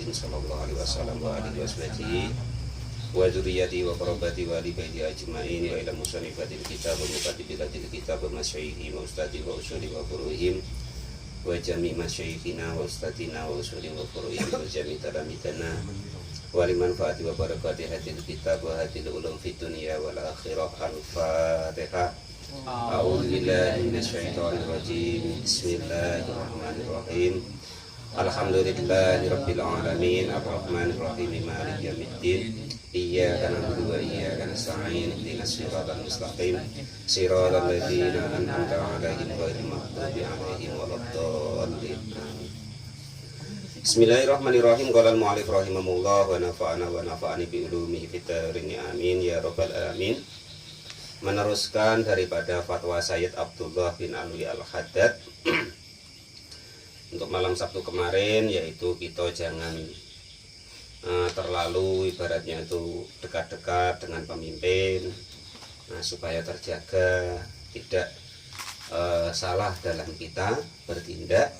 Muhammadin sallallahu alaihi wasallam wa alihi washabihi wa dzurriyyati wa qarabati wa ali baiti ajmain wa ila musannifatil kitab wa mukatibatil kitab wa masyayikhi wa ustadi wa usuli wa furuhim wa jami masyayikhina wa ustadina wa usuli wa furuhim wa jami talamidana wa liman fa'ati wa barakati hadil kitab wa hadil ulum fid dunya wal akhirah. Al-Fatihah. A'udzu billahi minasyaitonir rajim. Bismillahirrahmanirrahim. Alhamdulillahirabbil alamin arrahmanir rahim maliki yaumiddin. Iyyaka na'budu wa iyyaka nasta'in ihdinas siratal mustaqim siratal ladzina an'amta 'alaihim ghairil maghdubi 'alaihim waladdallin. Bismillahirrahmanirrahim. Qala al-mu'allif rahimahullah wa nafa'ana wa nafa'ani bi ulumihi fid dharain amin ya rabbal alamin. Meneruskan daripada fatwa Sayyid Abdullah bin Alwi Al-Haddad untuk malam Sabtu kemarin, yaitu kita jangan terlalu ibaratnya itu dekat-dekat dengan pemimpin, supaya terjaga tidak salah dalam kita bertindak.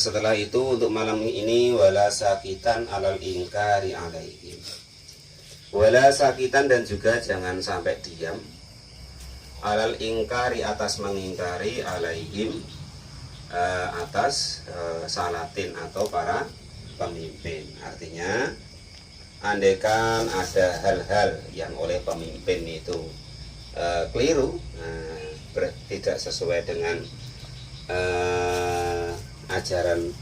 Setelah itu untuk malam ini wala sakitan alal ingkari alaihim, wala sakitan dan juga jangan sampai diam alal ingkari atas mengingkari alaihim atas salatin atau para pemimpin. Artinya andaikan ada hal-hal yang oleh pemimpin itu keliru, tidak sesuai dengan ajaran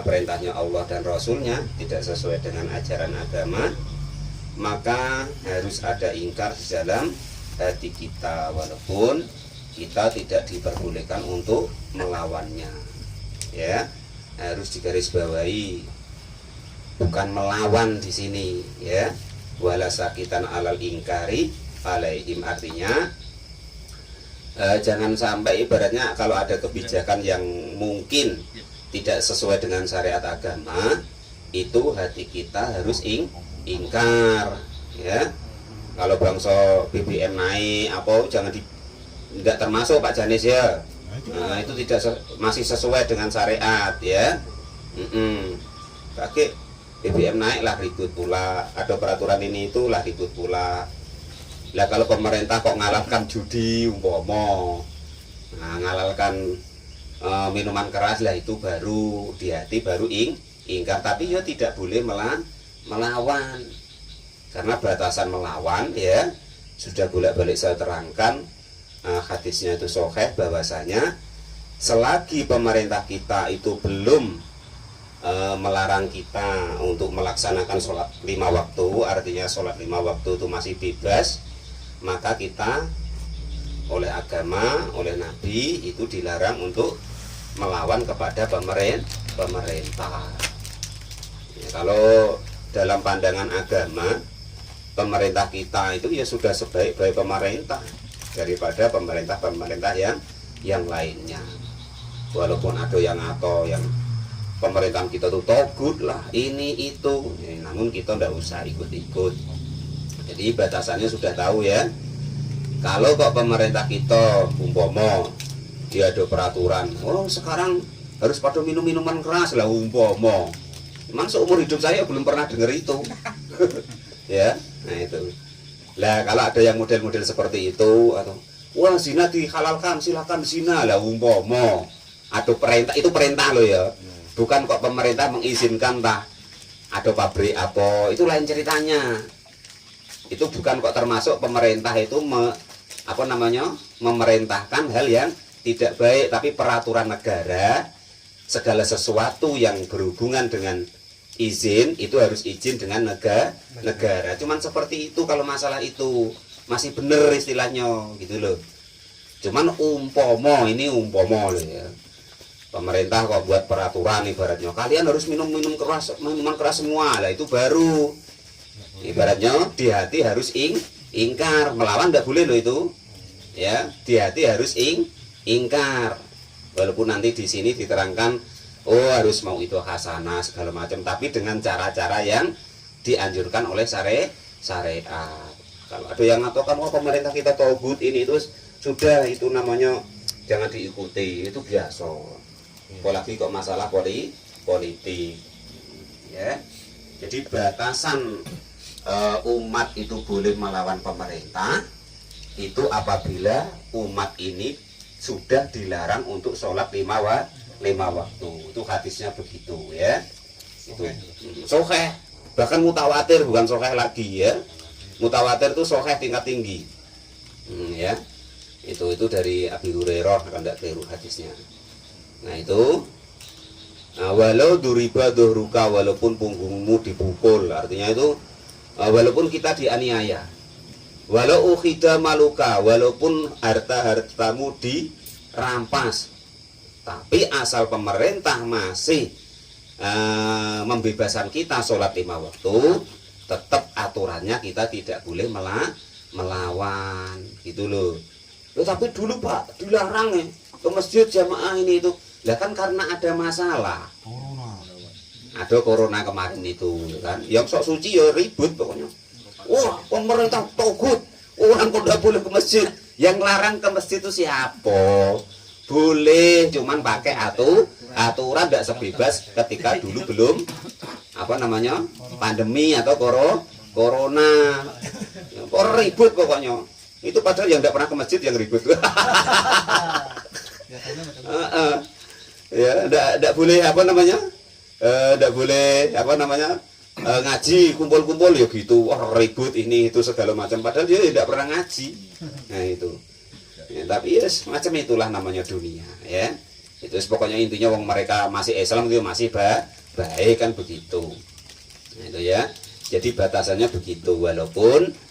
perintahnya Allah dan Rasulnya, tidak sesuai dengan ajaran agama, maka harus ada ingkar di dalam hati kita, walaupun kita tidak diperbolehkan untuk melawannya. Ya, harus digarisbawahi, bukan melawan di sini, ya. Wala sakitan alal ingkari alaihim, artinya jangan sampai ibaratnya kalau ada kebijakan yang mungkin tidak sesuai dengan syariat agama, itu hati kita harus ingkar, ya. Kalau bangsa BBM naik apa jangan tidak termasuk Pak Janis, ya. Itu tidak masih sesuai dengan syariat, ya. Pakai BBM naik lah ribut pula, ada peraturan ini itulah ribut pula. Lah kalau pemerintah kok ngalalkan judi umpama, ngalalkan minuman keras, lah itu baru di hati baru ingkar. Tapi ya tidak boleh melawan, karena batasan melawan, ya, sudah bolak-balik saya terangkan. Hadisnya itu sahih bahwasanya selagi pemerintah kita itu belum melarang kita untuk melaksanakan sholat 5 waktu, artinya sholat 5 waktu itu masih bebas, maka kita oleh agama, oleh Nabi itu dilarang untuk melawan kepada pemerintah. Ya, kalau dalam pandangan agama, pemerintah kita itu ya sudah sebaik-baik pemerintah daripada pemerintah-pemerintah yang lainnya. Walaupun ada yang atau yang pemerintahan kita tuh togut lah, ini itu, ya, namun kita tidak usah ikut-ikut. Jadi batasannya sudah tahu, ya. Kalau kok pemerintah kita umpama dia ada peraturan, oh sekarang harus pada minum minuman keras lah umpama, memang seumur hidup saya belum pernah dengar itu. Ya, nah itu. Lah kalau ada yang model-model seperti itu, atau wah zina dihalalkan, silakan zina lah umpama, ada perintah, itu perintah loh, ya. Bukan kok pemerintah mengizinkan tah ada pabrik apa, itu lain ceritanya. Itu bukan kok termasuk pemerintah itu memerintahkan hal yang tidak baik, tapi peraturan negara, segala sesuatu yang berhubungan dengan izin itu harus izin dengan negara. Cuman seperti itu, kalau masalah itu masih benar istilahnya gitu loh. Cuman umpama, ini umpama loh, ya. Pemerintah kok buat peraturan ibaratnya kalian harus minuman keras semua, lah itu baru ibaratnya di hati harus ingkar, melawan tidak boleh loh itu, ya. Di hati harus ingkar, walaupun nanti di sini diterangkan oh harus mau itu hasanah segala macam, tapi dengan cara-cara yang dianjurkan oleh syariat. Kalau ada yang ngatakan oh pemerintah kita togut ini itu sudah, itu namanya jangan diikuti, itu biasa. Apalagi kok masalah politik. ya. Jadi batasan umat itu boleh melawan pemerintah itu apabila umat ini sudah dilarang untuk sholat lima waktu. Itu hadisnya begitu ya. Itu sahih, bahkan mutawatir, bukan sahih lagi ya. Mutawatir itu sahih tingkat tinggi. Ya. Itu dari Abi Hurairah, akan tidak keliru hadisnya. Nah itu walau duriba dohruka, walaupun punggungmu dipukul, artinya itu walaupun kita dianiaya, walau ukhida maluka, walaupun harta-hartamu dirampas, tapi asal pemerintah masih membebaskan kita sholat lima waktu, tetap aturannya kita tidak boleh melawan gitu loh. Tapi dulu Pak dilarang ya ke masjid jamaah ini itu. Lah kan karena ada masalah. Ada corona kemarin itu kan. Yang sok suci ya ribut pokoknya. Wah, pemerintah togut. Orang kok tidak boleh ke masjid. Yang larang ke masjid itu siapa? Boleh, cuman pakai aturan tidak sebebas ketika dulu belum pandemi atau corona. Orang ribut pokoknya. Itu padahal yang tidak pernah ke masjid yang ribut. Ya, tidak boleh tidak boleh ngaji kumpul-kumpul ya gitu. Wah, ribut ini itu segala macam. Padahal dia tidak pernah ngaji. Nah itu. Ya, tapi ya macam itulah namanya dunia. Ya, itu pokoknya intinya wong mereka masih Islam itu masih baik kan begitu. Nah, itu ya. Jadi batasannya begitu walaupun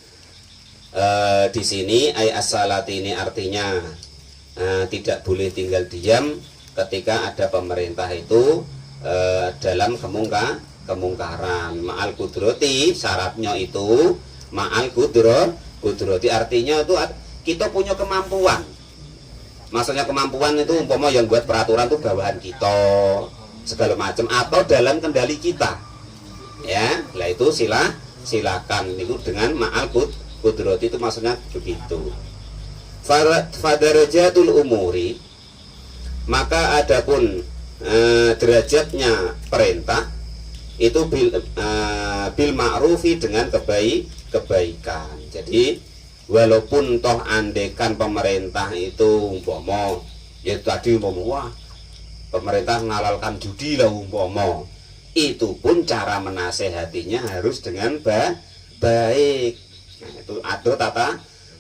di sini as-salati ini artinya tidak boleh tinggal diam ketika ada pemerintah itu dalam kemungkaran. Ma'al kudroti, syaratnya itu ma'al kudroti artinya itu kita punya kemampuan. Maksudnya kemampuan itu umpama yang buat peraturan itu bawahan kita segala macam atau dalam kendali kita. Ya, lah itu silakan itu dengan ma'al kudroti itu maksudnya begitu. Fadarajatul umuri, maka adapun derajatnya perintah itu bil ma'rufi dengan kebaikan. Jadi walaupun toh andekan pemerintah itu umpama ya tadi umpama wah pemerintah ngalalkan judi lah umpama, itu pun cara menasehatinya harus dengan baik. Nah, itu ada tata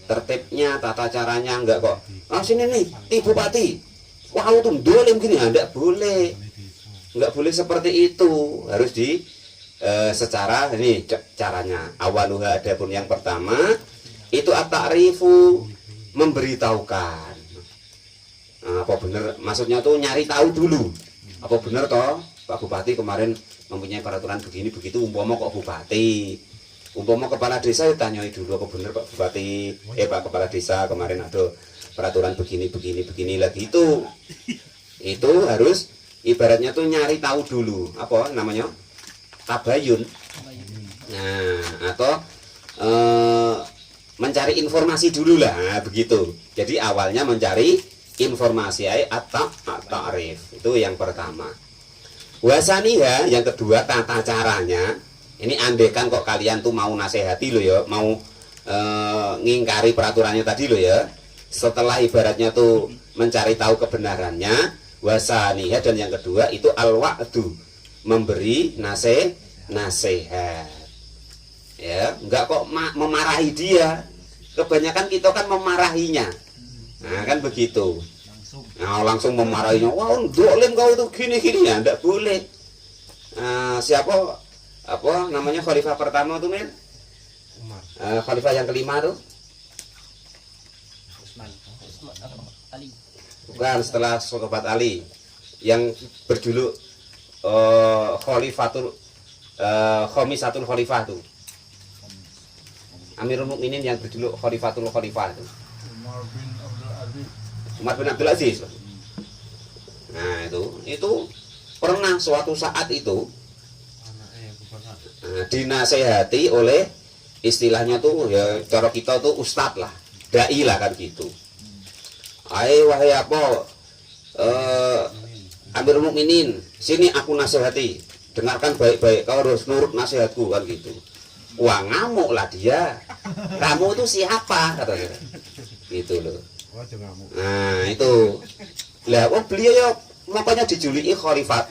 tertibnya, tata caranya. Enggak kok sini nih Ibu Bupati, wah itu dolim gini, enggak boleh, enggak boleh seperti itu. Harus secara ini caranya. Awaluha, adapun yang pertama itu at-ta'rifu, memberitahukan. Apa benar maksudnya tuh nyari tahu dulu. Apa benar toh Pak Bupati kemarin mempunyai peraturan begini begitu, umpama kok Bupati, umpama kepala desa ya tanyai dulu apa benar Pak Bupati, Pak Kepala Desa kemarin ada peraturan begini lagi itu harus ibaratnya tuh nyari tahu dulu, apa namanya, tabayun. Nah, atau mencari informasi dulu lah, begitu. Jadi awalnya mencari informasi at-ta'rif itu yang pertama. Wasaniha, yang kedua tata caranya. Ini andekan kok kalian tuh mau nasihati lo ya, mau ngingkari peraturannya tadi lo ya. Setelah ibaratnya tuh mencari tahu kebenarannya, wasaniha, dan yang kedua itu al-wa'du, memberi nasihat. Ya, enggak kok memarahi dia. Kebanyakan kita kan memarahinya. Nah, kan begitu. Nah, langsung memarahinya. Wah, dolim kau itu gini-gini ya, enggak boleh. Siapa apa namanya khalifah pertama tuh men? Khalifah yang kelima tuh? Ali. Bukan, setelah sahabat Ali yang berjuluk Khalifatul Khamisatul Khalifah tuh. Amirul Mukminin yang berjuluk Khalifatul Khalifah itu. Umar bin Abdul Aziz. Nah, itu pernah suatu saat itu dinasehati oleh istilahnya tuh ya cara kita tuh ustadz lah, dai lah kan gitu. Wahai apa Amirul Mukminin, sini aku nasihati. dengarkan baik-baik, kau harus nurut nasihatku kan gitu. Wah, ngamuk lah dia. Kamu itu siapa katanya. Gitu loh. Nah, itu. Lah, beliau ya makanya dijuluki khalifah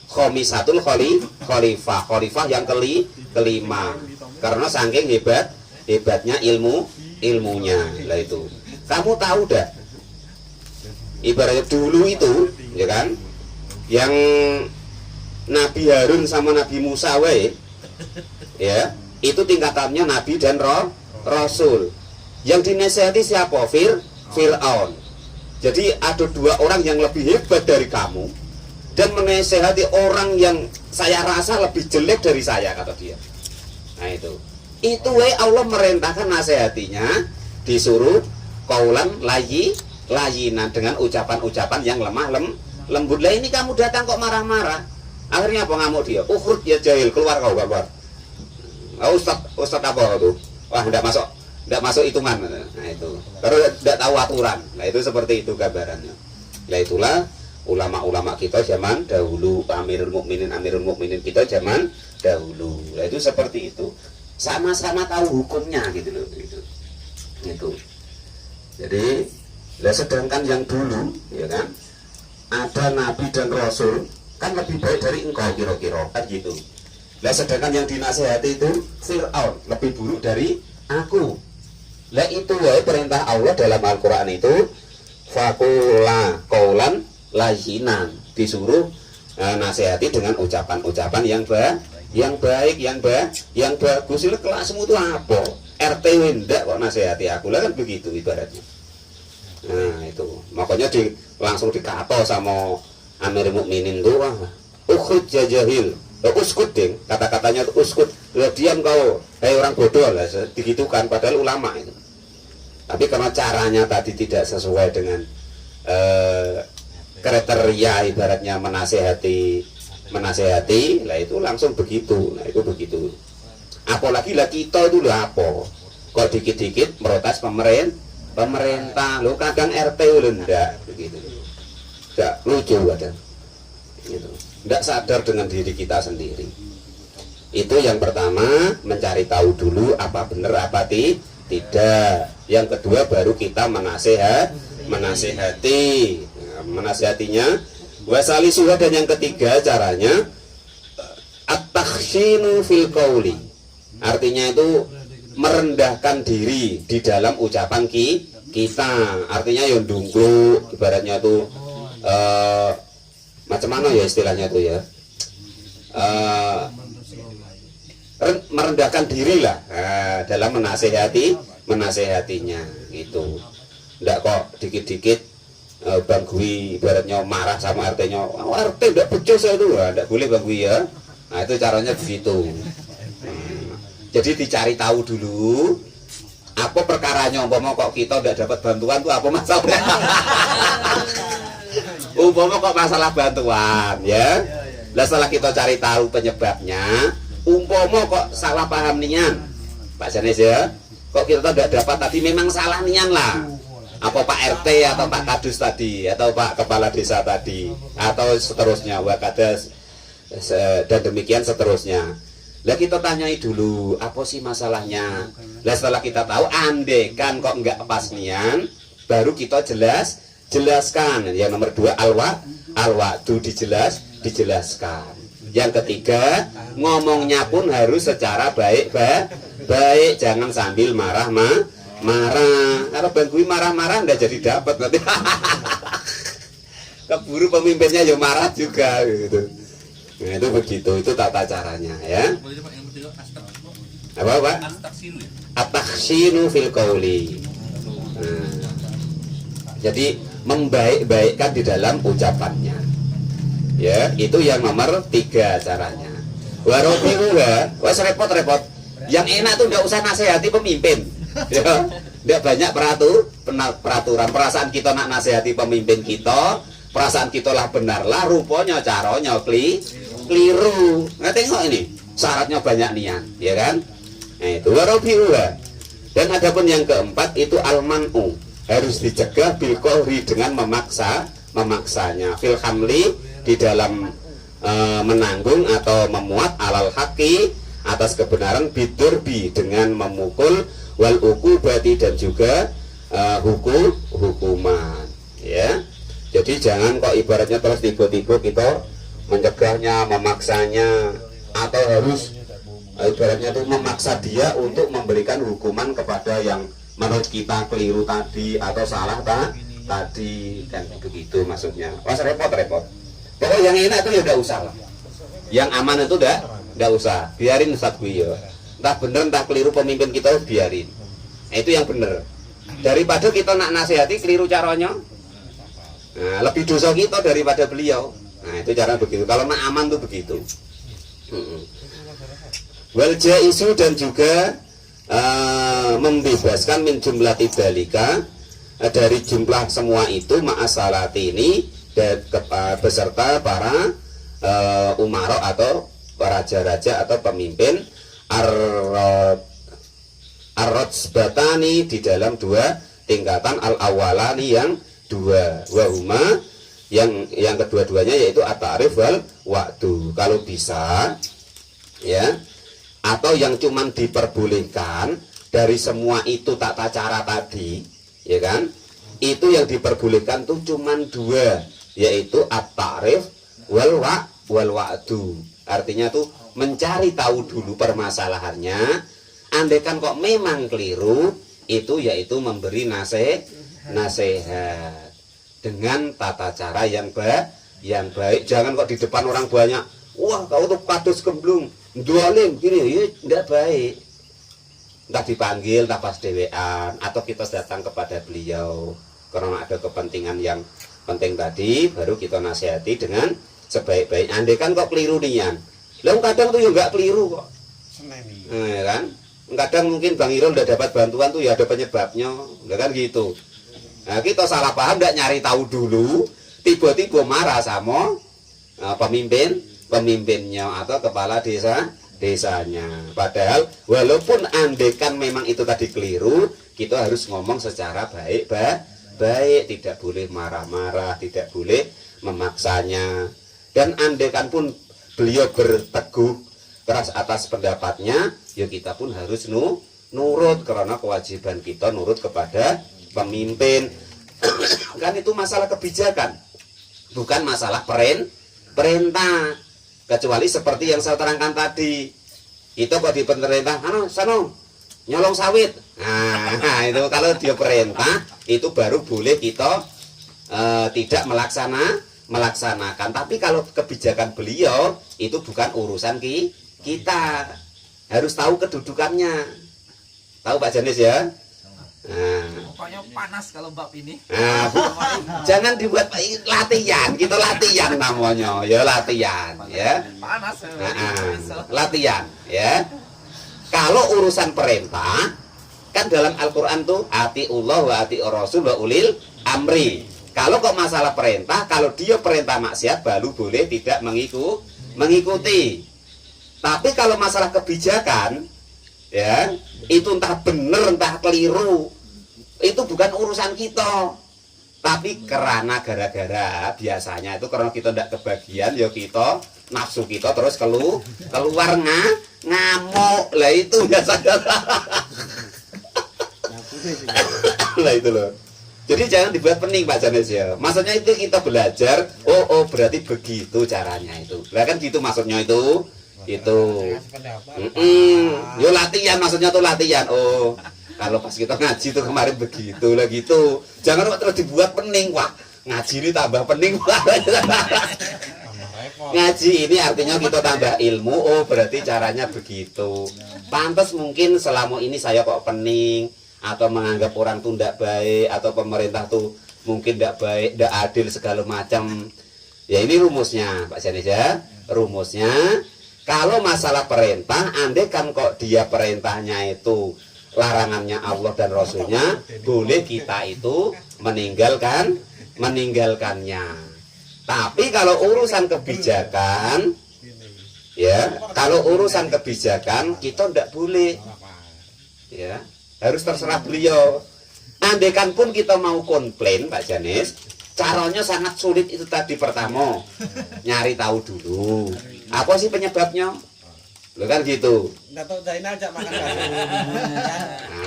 Khomisatul khalifah yang kelima. Karena saking hebatnya ilmunya. Lah itu. Kamu tahu dah. Ibaratnya dulu itu, ya kan? Yang Nabi Harun sama Nabi Musa ya, itu tingkatannya Nabi dan Rasul. Yang dinasihati siapa? Fir'aun. Jadi ada dua orang yang lebih hebat dari kamu dan menasihati orang yang saya rasa lebih jelek dari saya, kata dia. Nah itu Allah merintahkan nasihatinya disuruh qaulan layinan, dengan ucapan-ucapan yang lembut. Lah ini kamu datang kok marah-marah. Akhirnya apa ngamuk dia? Ukhruj ya jahil, keluar kau, keluar. Ustaz apa itu? Wah, enggak masuk hitungan. Nah itu. Karena enggak tahu aturan. Nah itu seperti itu gambarannya. Nah itulah ulama-ulama kita zaman dahulu, Amirul Mukminin kita zaman dahulu. Nah itu seperti itu. Sama-sama tahu hukumnya gitu loh, gitu. Gitu. Jadi, lah sedangkan yang dulu, ya kan, ada Nabi dan Rasul, kan lebih baik dari engkau kira-kira, kan gitu. Lah sedangkan yang dinasihati itu Fir'aun, lebih buruk dari aku. Lah itu ya perintah Allah dalam Al-Quran itu, fakula qaulan layinan, disuruh nasihati dengan ucapan-ucapan yang baik, yang bagus. Itu kelasmu itu apa? RT enggak kok nasihati aku, lah kan begitu ibaratnya. Nah itu makanya langsung dikato sama Amirul Mukminin tuh, ukhruj ya jahil, uskut ding, kata-katanya tuh uskut, diam kau, orang bodoh lah, digitukan, padahal ulama itu. Tapi karena caranya tadi tidak sesuai dengan kriteria ibaratnya menasehati, lah itu langsung begitu. Nah itu begitu. Apalagi lah kita itu lah apa? Kok dikit-dikit protes pemerintah, lo kadang RT lo enggak begitu. Enggak lucu kadang. Gitu. Enggak sadar dengan diri kita sendiri. Itu yang pertama, mencari tahu dulu apa benar apa tidak. Yang kedua baru kita menasehati. Nah, menasehatinya wasali suha, dan yang ketiga caranya at-takhshinu fil qauli. Artinya itu merendahkan diri di dalam ucapan kita. Artinya yang dungkluk, ibaratnya tuh macam mana ya istilahnya tuh ya, merendahkan diri lah dalam menasehatinya gitu. Nggak kok dikit-dikit banggui, ibaratnya marah sama RT-nya, RT nggak becus itu, nggak boleh banggui ya. Nah itu caranya begitu. Jadi dicari tahu dulu apa perkaranya. Umpama kok kita udah dapat bantuan tuh apa masalahnya? Umpama kok masalah bantuan ya. Lah setelah kita cari tahu penyebabnya, umpama kok salah paham nian, Pak Janes ya, kok kita tidak dapat tadi, memang salah nian lah. Apa Pak RT atau Pak Kadus tadi, atau Pak Kepala Desa tadi, atau seterusnya, Wakadas, dan demikian seterusnya. Lah kita tanyai dulu apa sih masalahnya. Lah setelah kita tahu, andekan kok enggak pas nian, baru kita jelaskan. Yang nomor 2 al-wa'du, dijelaskan. Yang ketiga, ngomongnya pun harus secara baik, jangan sambil marah. Kalau banggui marah-marah enggak jadi dapat nanti. Keburu pemimpinnya ya marah juga gitu. Nah itu begitu, itu tata caranya ya. Apa Pak? At-takhshinu fil qauli. Nah, jadi membaik-baikkan di dalam ucapannya. Ya, itu yang nomor 3 caranya. Warobiuha, wes repot-repot. Yang enak tuh nggak usah nasihati pemimpin. Ya, nggak banyak peraturan. Perasaan kita nak nasihati pemimpin kita, perasaan kita lah benar lah, rupanya caranya keliru. Nggak tengok ini, syaratnya banyak nian, ya kan? Nah itu warobiuha. Dan adapun yang keempat itu al-man'u, harus dicegah bil qahri, dengan memaksanya, fil hamli, di dalam menanggung atau memuat alal haqi atas kebenaran bidurbi dengan memukul wal uqubati dan juga hukuman ya. Jadi jangan kok ibaratnya terus tiba-tiba kita mencegahnya, memaksanya, atau harus ibaratnya itu memaksa dia untuk memberikan hukuman kepada yang menurut kita keliru tadi atau salah tadi kan begitu maksudnya. Wah repot. Pokoknya yang enak itu ya udah usah lah. Yang aman itu udah usah. Biarin Ustaz Guyo. Entah bener entah keliru pemimpin kita biarin. Nah, itu yang bener. Daripada kita nak nasihati keliru caranya. Nah, lebih dosa kita daripada beliau. Nah, itu cara begitu. Kalau nak aman tuh begitu. Wal jaisu dan juga membebaskan min jumlah tidalika dari jumlah semua itu ma'asalati ini dan beserta para umaro atau raja-raja atau pemimpin ar-rotsbatani di dalam dua tingkatan al-awalani yang dua wahuma yang kedua-duanya yaitu at-ta'rif wal wa'du. Kalau bisa ya, atau yang cuman diperbolehkan dari semua itu tata cara tadi ya kan, itu yang diperbolehkan tuh cuman dua, yaitu at-ta'rif wal wa'du. Artinya tuh mencari tahu dulu permasalahannya, andaikan kok memang keliru itu yaitu memberi nasihat dengan tata cara yang baik. Jangan kok di depan orang banyak, wah kau tuh padus gemblung, doalim gini, ya tidak baik. Entah dipanggil, entah pas dewean, atau kita datang kepada beliau karena ada kepentingan yang penting tadi, baru kita nasihati dengan sebaik-baik. Andai kan kok keliru nian, lalu kadang tuh ya nggak keliru kok, ya kan? Kadang mungkin Bang Irul udah dapat bantuan tuh ya ada penyebabnya, ya kan gitu. Nah, kita salah paham, nggak nyari tahu dulu, tiba-tiba marah sama pemimpinnya atau kepala desanya. Padahal walaupun andekan memang itu tadi keliru, kita harus ngomong secara baik, tidak boleh marah-marah, tidak boleh memaksanya. Dan andekan pun beliau berteguh keras atas pendapatnya, ya kita pun harus nurut karena kewajiban kita nurut kepada pemimpin. Kan itu masalah kebijakan, bukan masalah perintah. Kecuali seperti yang saya terangkan tadi, itu kok di pemerintah, sano nyolong sawit. Nah, itu kalau dia perintah, itu baru boleh kita tidak melaksanakan. Tapi kalau kebijakan beliau, itu bukan urusan kita. Harus tahu kedudukannya. Tahu Pak Janis ya? Pokoknya panas kalau bab ini. Jangan dibuat latihan, kita latihan namanya, ya latihan, ya. Panas. Latihan, ya. Kalau urusan perintah, kan dalam Al-Quran tuh atiullah wa atiur rasul wa ulil amri. Kalau kok masalah perintah, kalau dia perintah maksiat, baru boleh tidak mengikuti. Tapi kalau masalah kebijakan, ya, itu entah benar entah keliru, itu bukan urusan kita. Tapi karena gara-gara biasanya itu karena kita tidak kebagian, ya kita nafsu kita terus keluar ngamuk lah, itu biasanya. Lah itu loh. Jadi jangan dibuat pening Pak Janes ya. Maksudnya itu kita belajar, oh berarti begitu caranya itu. Lah kan gitu maksudnya itu. Yo latihan, maksudnya tuh latihan. Oh, kalau pas kita ngaji tuh kemarin begitu lah gitu. Jangan terus dibuat pening. Wah, ngaji ini tambah pening. Ngaji ini artinya kita tambah ilmu. Oh, berarti caranya begitu. Pantas mungkin selama ini saya kok pening, atau menganggap orang tuh tidak baik, atau pemerintah tuh mungkin tidak baik, tidak adil segala macam. Ya ini rumusnya Pak Janis ya. Rumusnya, kalau masalah perintah, andai kan kok dia perintahnya itu larangannya Allah dan Rasulnya, boleh kita itu meninggalkannya. Tapi kalau urusan kebijakan, ya, kalau urusan kebijakan kita tidak boleh, ya, harus terserah beliau. Andai kan pun kita mau komplain Pak Janis, caranya sangat sulit itu tadi. Pertama, nyari tahu dulu apa sih penyebabnya. Loh kan gitu. Datuk Zainal jak makan bakso.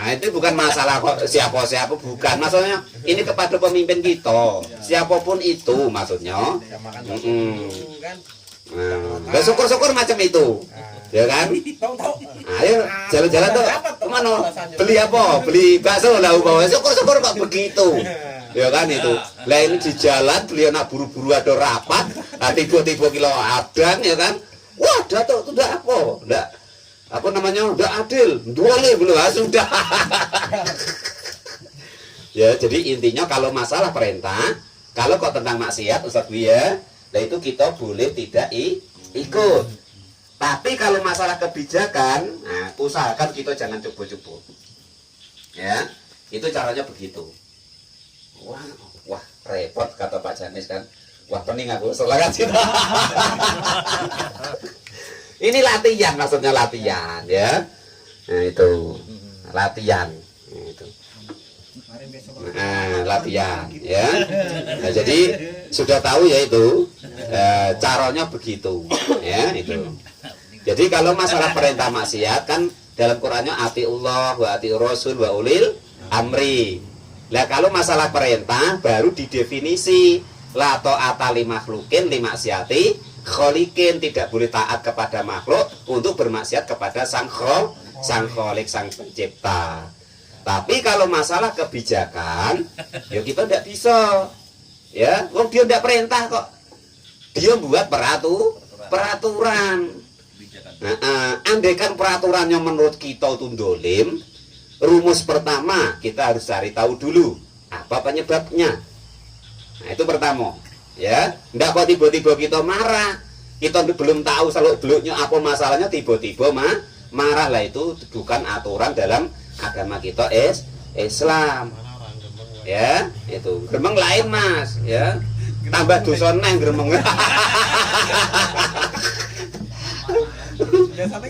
Nah, itu bukan masalah kok siapa-siapa, bukan. Maksudnya ini kepada pemimpin kita. Siapapun itu maksudnya. Jak makan bakso dulu kan. Nah, syukur-syukur macam itu. Ya kan? Tahu. Ayo jalan-jalan tuh kemana? Beli apa? Beli bakso lah umpama. Syukur-syukur kok begitu. Ya kan itu. Lah ini di jalan beliau nak buru-buru ada rapat, tiba-tiba kilo adang ya kan. Wah, Datuk itu udah apa? Udah apa namanya? Udah adil. Boleh belum? Sudah. Ya, jadi intinya kalau masalah perintah, kalau kok tentang maksiat Ustaz ya, nah itu kita boleh tidak ikut. Tapi kalau masalah kebijakan, nah, usahakan kita jangan coba-coba. Ya, itu caranya begitu. Wah, repot kata Pak Janis kan. Wah, pening aku, silakan sih. Ini latihan, maksudnya latihan ya. Nah, itu latihan. Itu. Nah, latihan ya. Nah, jadi sudah tahu ya itu caranya begitu ya itu. Jadi kalau masalah perintah maksiat kan dalam Qur'annya atiullah wa atiur rasul wa ulil amri. Lah kalau masalah perintah baru didefinisi la ta'ata li makhluqin li maksiati khaliqin, tidak boleh taat kepada makhluk untuk bermaksiat kepada sang khaliq, sang pencipta. Tapi kalau masalah kebijakan, ya kita tidak bisa. Ya, wong dia tidak perintah kok. Dia buat peraturan. Andaikan peraturannya menurut kita itu dolim, rumus pertama kita harus cari tahu dulu apa penyebabnya. Nah, itu pertama. Ya, ndak kok tiba-tiba kita marah. Kita belum tahu seluk-beluknya apa masalahnya tiba-tiba marah lah, itu bukan aturan dalam agama kita Islam. Ya, itu. Gremeng lain, Mas, ya. Tambah dosa neng gremeng.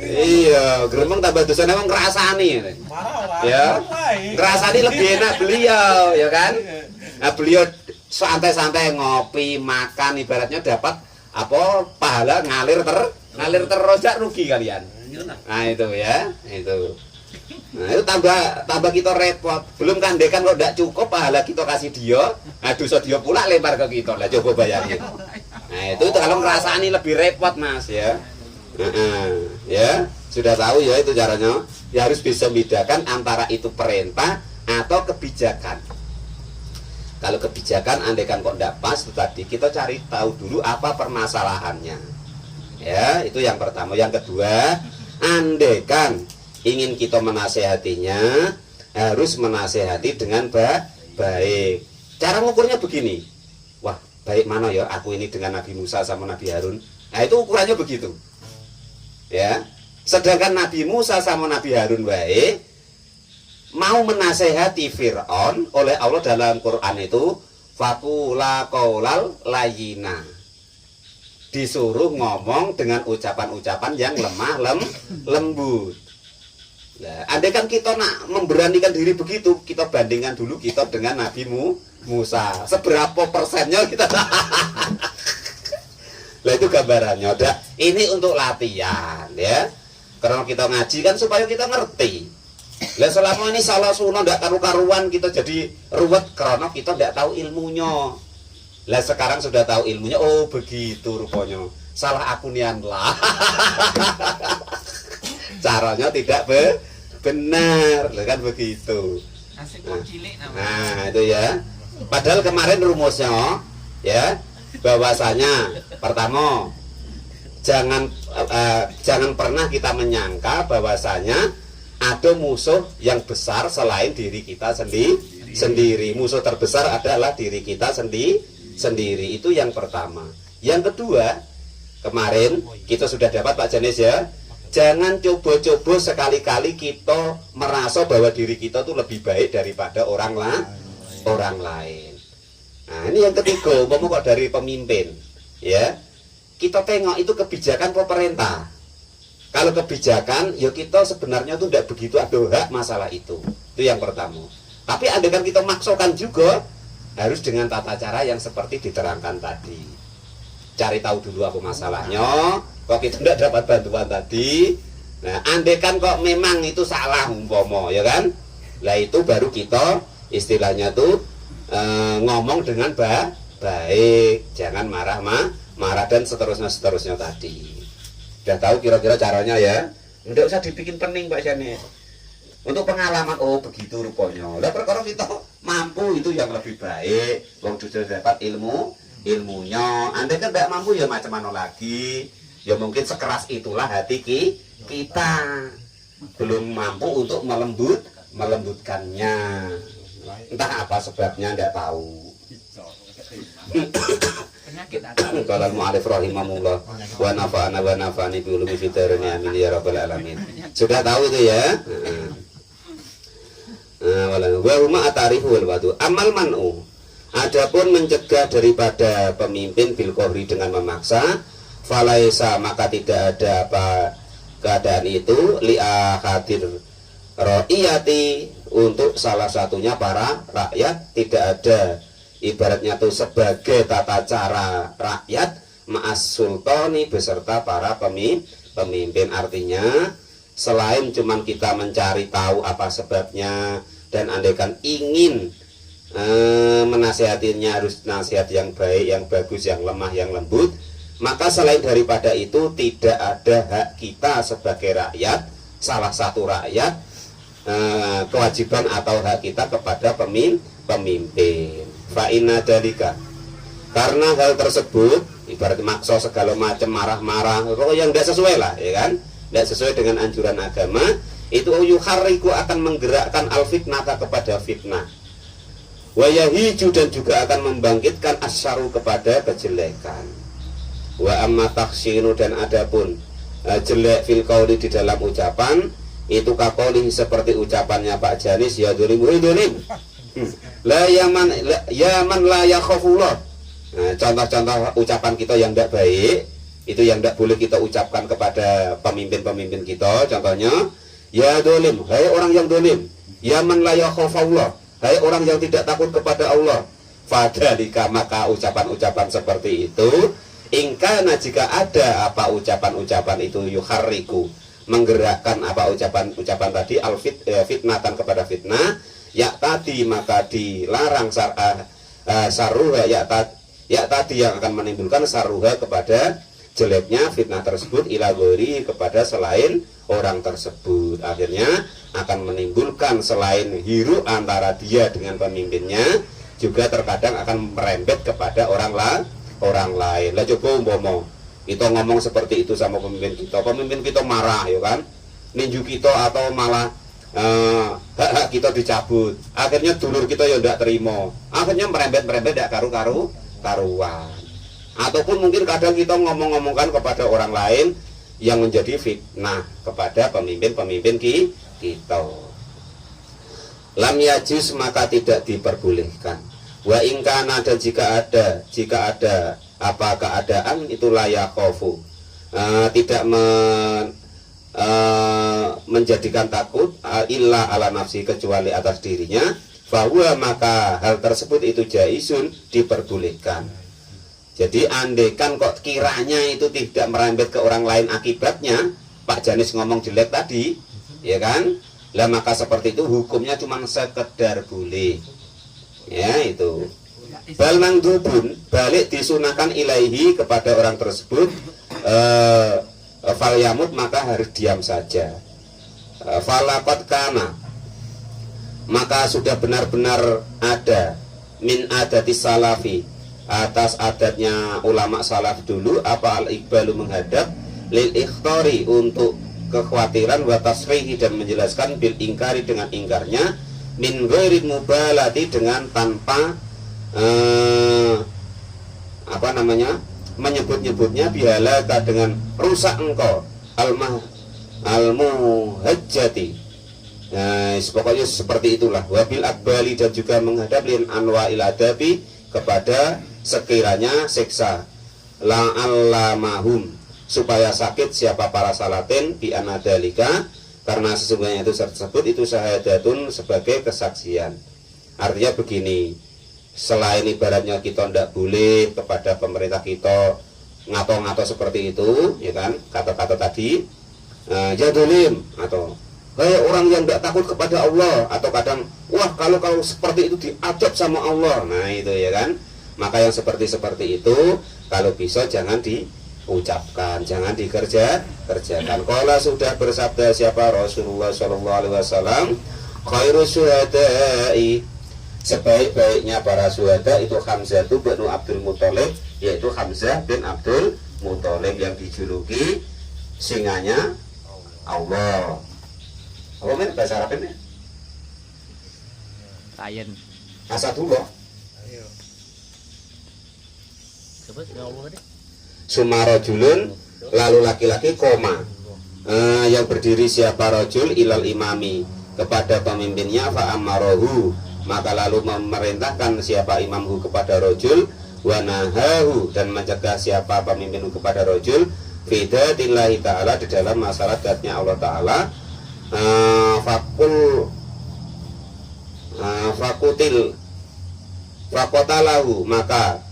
Iya, gremeng tambah dosa neng ngrasani. Ya. Ngrasani lebih enak beliau, ya kan? Nah, beliau santai-santai ngopi, makan, ibaratnya dapat apa pahala ngalir terus, gak rugi kalian. Nah, itu ya, itu. Nah, itu tambah kita repot. Belum kandekan kok tidak cukup pahala kita kasih dia, nah dosa dia pula lempar ke kita. Lah coba bayarin. Nah, itu kalau ngerasani lebih repot, Mas ya. Ya, sudah tahu ya itu caranya. Ya harus bisa membedakan antara itu perintah atau kebijakan. Kalau kebijakan andaikan kok tidak pas itu tadi, kita cari tahu dulu apa permasalahannya. Ya, itu yang pertama. Yang kedua, andaikan ingin kita menasehatinya, harus menasehati dengan baik. Cara ngukurnya begini. Wah, baik mana ya aku ini dengan Nabi Musa sama Nabi Harun. Nah, itu ukurannya begitu. Ya. Sedangkan Nabi Musa sama Nabi Harun baik, mau menasehati Fir'aun oleh Allah dalam Quran itu faqula qaulal layyina, disuruh ngomong dengan ucapan-ucapan yang lemah lembut. Nah, andaikan kita nak memberanikan diri begitu, kita bandingkan dulu kita dengan Nabi Musa, seberapa persennya kita. Lah itu gambarannya. Ini untuk latihan ya. Karena kita ngaji kan supaya kita ngerti. Lah selama ini salah sunah ndak karu-karuan kita jadi ruwet karena kita ndak tahu ilmunya. Lah sekarang sudah tahu ilmunya, oh begitu rupanya. Salah aku nian lah. Caranya tidak benar, lah kan begitu. Nah, itu ya. Padahal kemarin rumusnya ya bahwasanya pertama jangan pernah kita menyangka bahwasanya ada musuh yang besar selain diri kita sendiri. Musuh terbesar adalah diri kita sendiri. Itu yang pertama. Yang kedua, kemarin kita sudah dapat Pak Janis ya. Jangan coba-coba sekali-kali kita merasa bahwa diri kita tuh lebih baik daripada orang lain. Nah, ini yang ketiga, umpama kok dari pemimpin, ya. Kita tengok itu kebijakan pemerintah. Kalau kebijakan, ya kita sebenarnya tuh tidak begitu ada hak masalah itu. Itu yang pertama. Tapi andaikan kita maksakan juga, harus dengan tata cara yang seperti diterangkan tadi. Cari tahu dulu apa masalahnya. Kok kita tidak dapat bantuan tadi, nah andekan kok memang itu salah umpama, ya kan? Lah itu baru kita istilahnya tuh ngomong dengan baik, jangan marah dan seterusnya tadi. Udah tahu kira-kira caranya ya? Nggak usah dibikin pening Mbak Janet. Untuk pengalaman, oh begitu rupanya. Lah perkara kita mampu itu yang lebih baik. Wong sudah dapat ilmunya. Andai kan tidak mampu ya macam mana lagi? Ya mungkin sekeras itulah hati kita. Belum mampu untuk melembutkannya. Entah apa sebabnya nggak tahu. Penyakit ada. Qala al-mu'allif rahimahullah wa nafa'ani bi ulumi fid dharain amin ya rabbal alamin. Sudah tahu itu ya? Wa huma atarifu wal wadu. Amal man'u. Adapun mencegah daripada pemimpin bil qahri dengan memaksa, falaisa maka tidak ada apa keadaan itu li ahadir ra'iyati untuk salah satunya para rakyat, tidak ada ibaratnya tuh sebagai tata cara rakyat ma'as sultani beserta para pemimpin. Artinya selain cuman kita mencari tahu apa sebabnya dan andaikan ingin menasihatinya harus nasihat yang baik, yang bagus, yang lemah, yang lembut, maka selain daripada itu tidak ada hak kita sebagai rakyat, salah satu rakyat, kewajiban atau hak kita kepada pemimpin. Fa'inna dalika, karena hal tersebut ibarat maksa segala macam marah-marah, yang tidak sesuai lah, ya kan, tidak sesuai dengan anjuran agama, itu yuharriku akan menggerakkan al-fitnata kepada fitnah, wayahiju dan juga akan membangkitkan asyaru kepada kejelekan. Wa amma taksinu dan adapun jelek fil qauli di dalam ucapan, itu kakoli seperti ucapannya Pak Janis, ya dzalimu dzalim. La yaman la yakhafullah. Nah, contoh-contoh ucapan kita yang tidak baik, itu yang tidak boleh kita ucapkan kepada pemimpin-pemimpin kita. Contohnya, ya dolim, hai orang yang dolim. Yaman la yakhafullah, hai orang yang tidak takut kepada Allah. Fadhalika maka ucapan-ucapan seperti itu, ingkana jika ada apa ucapan-ucapan itu yuharriku, menggerakkan apa ucapan-ucapan tadi fitnatan kepada fitnah, ya tadi maka dilarang saruha ya tadi yang akan menimbulkan saruha kepada jeleknya fitnah tersebut ila ghairi kepada selain orang tersebut, akhirnya akan menimbulkan selain hiru antara dia dengan pemimpinnya, juga terkadang akan merembet kepada orang lain. Lah coba umpama kita ngomong seperti itu sama pemimpin kita marah, ya kan, ninju kita atau malah hak kita dicabut, akhirnya dulur kita ya tidak terima, akhirnya merembet tidak karuan. Ataupun mungkin kadang kita ngomong-ngomongkan kepada orang lain yang menjadi fitnah kepada pemimpin kita. Lam yajuz maka tidak diperbolehkan. Wa ingkana dan jika ada apa keadaan itu layak khofu, tidak menjadikan takut illa ala nafsi kecuali atas dirinya, bahwa maka hal tersebut itu jaisun diperbolehkan. Jadi andaikan kok kiranya itu tidak merembet ke orang lain akibatnya Pak Janis ngomong jelek tadi, ya kan, lah maka seperti itu hukumnya cuma sekedar boleh, ya itu. Bal mangdubun balik disunahkan ilaihi kepada orang tersebut, fal yamut maka harus diam saja. Falaqad kana maka sudah benar-benar ada min adati salafi atas adatnya ulama salaf dulu apa al-iqbalu menghadap lil ikhtori untuk kekhawatiran wa tasrihi dan menjelaskan bil ingkari dengan ingkarnya min ghairi mubalati dengan tanpa menyebut-nyebutnya bihalaka dengan rusak engkau al-muhajjati. Nah, pokoknya seperti itulah. Wabil akbali dan juga menghadap lin anwa'il adabi kepada sekiranya siksa la'allamahum supaya sakit siapa para salatin bi anadalika, karena sesungguhnya itu tersebut itu syahadatun sebagai kesaksian. Artinya begini, selain ibaratnya kita ndak boleh kepada pemerintah kita ngato-ngato seperti itu, ya kan, kata-kata tadi, ya dolim, atau kayak orang yang nggak takut kepada Allah, atau kadang wah kalau seperti itu diadab sama Allah, nah itu ya kan. Maka yang seperti itu kalau bisa jangan diucapkan, jangan dikerjakan. Kalau sudah bersabda siapa Rasulullah Shallallahu Alaihi Wasallam, khairu syuhada'i, sebaik-baiknya para syuhada itu Hamzah bin Abdul Muthalib, yaitu Hamzah bin Abdul Muthalib yang dijuluki singanya Allah. Apa men bahasa Arabnya? Lion. Asadullah. Ayo. Coba ngomong tadi. Sumarojulun, lalu laki-laki koma. Yang berdiri siapa rojul ilal imami, kepada pemimpinnya fa amarahu, maka lalu memerintahkan siapa imamhu kepada rojul, wa nahahu, dan mencegah siapa pemimpinhu kepada rojul, fidatillahi ta'ala, di dalam masalah zatnya Allah Ta'ala. Fakotalahu, maka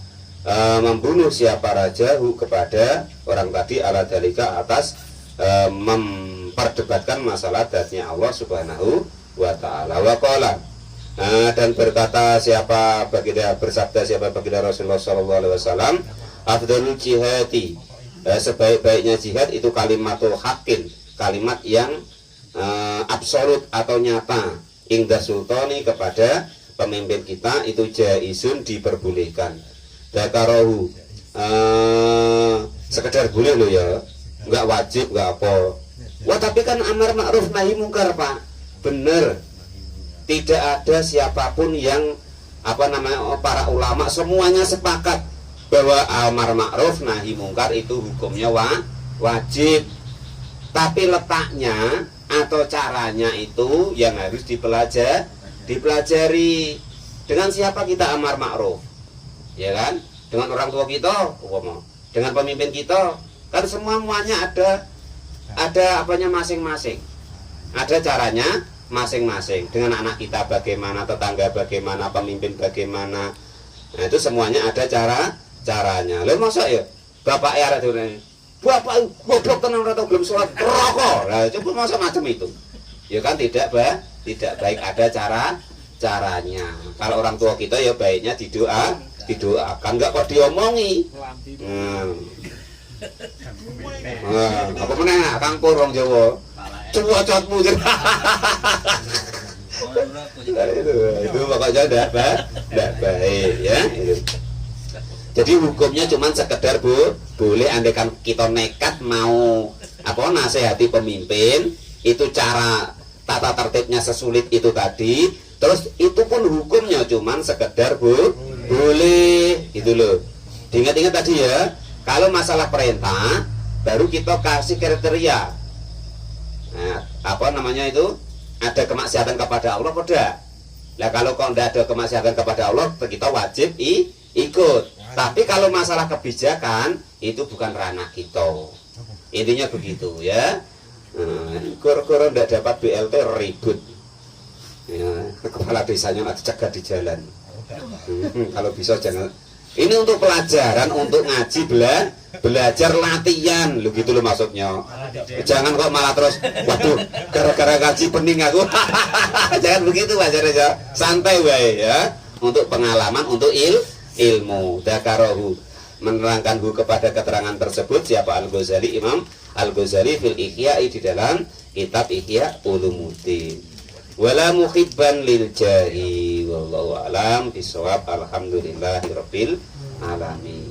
membunuh siapa rajahu kepada orang tadi ala dalika, atas memperdebatkan masalah zatnya Allah Subhanahu wa Ta'ala. Wa qala, dan berkata siapa baginda, bersabda siapa baginda Rasulullah sallallahu alaihi wasallam, afdalul jihadi, sebaik-baiknya jihad itu kalimatul haqqin, kalimat yang absolut atau nyata, ingda sultani, kepada pemimpin kita, itu jaizun, diperbolehkan. Dakarohu, sekedar boleh loh ya, nggak wajib, nggak apa. Wah tapi kan amar ma'ruf nahi mungkar Pak, bener. Tidak ada siapapun yang para ulama semuanya sepakat bahwa amar ma'ruf nahi mungkar itu hukumnya wajib. Tapi letaknya atau caranya itu yang harus dipelajari. Dengan siapa kita amar ma'ruf, ya kan? Dengan orang tua kita, dengan pemimpin kita, kan semuanya ada apanya masing-masing, ada caranya masing-masing. Dengan anak kita bagaimana, tetangga bagaimana, pemimpin bagaimana, nah itu semuanya ada caranya. Lalu masa ya bapak ya bapak goblok tenang atau belum sholat rokok, nah coba masa macam itu, ya kan tidak baik. Ada caranya. Kalau orang tua kita ya baiknya didoakan, nggak kok diomongi. Apa meneh Kang Pur wong Jawa, cuwocotmu itu pokoknya tidak baik ya. Jadi hukumnya cuma sekedar boleh, andaikan kita nekat mau nasihati pemimpin, itu cara tata tertibnya sesulit itu tadi, terus itu pun hukumnya cuma sekedar boleh gitu loh. Diingat-ingat tadi ya, kalau masalah perintah baru kita kasih kriteria. Nah, itu ada kemaksiatan kepada Allah pada. Nah kalau tidak ada kemaksiatan kepada Allah, kita wajib ikut. Tapi kalau masalah kebijakan itu bukan ranah kita. Intinya begitu ya. Gara-gara tidak dapat BLT ribut. Ya, kepala desanya nanti cegat di jalan. Kalau bisa jangan. Ini untuk pelajaran, untuk ngaji, belajar latihan, lu gitu lo maksudnya. Jangan kok malah terus, waduh, gara-gara ngaji pening aku. Jangan begitu aja, santai wae ya. Untuk pengalaman, untuk ilmu. Dakarohu, menerangkan kepada keterangan tersebut siapa Al-Ghazali, Imam Al-Ghazali fil Ihya'i, di dalam kitab Ihya Ulumuddin. Wala muhibban lil jahi, wallahu alam bisawab. Alhamdulillahirabbil alamin.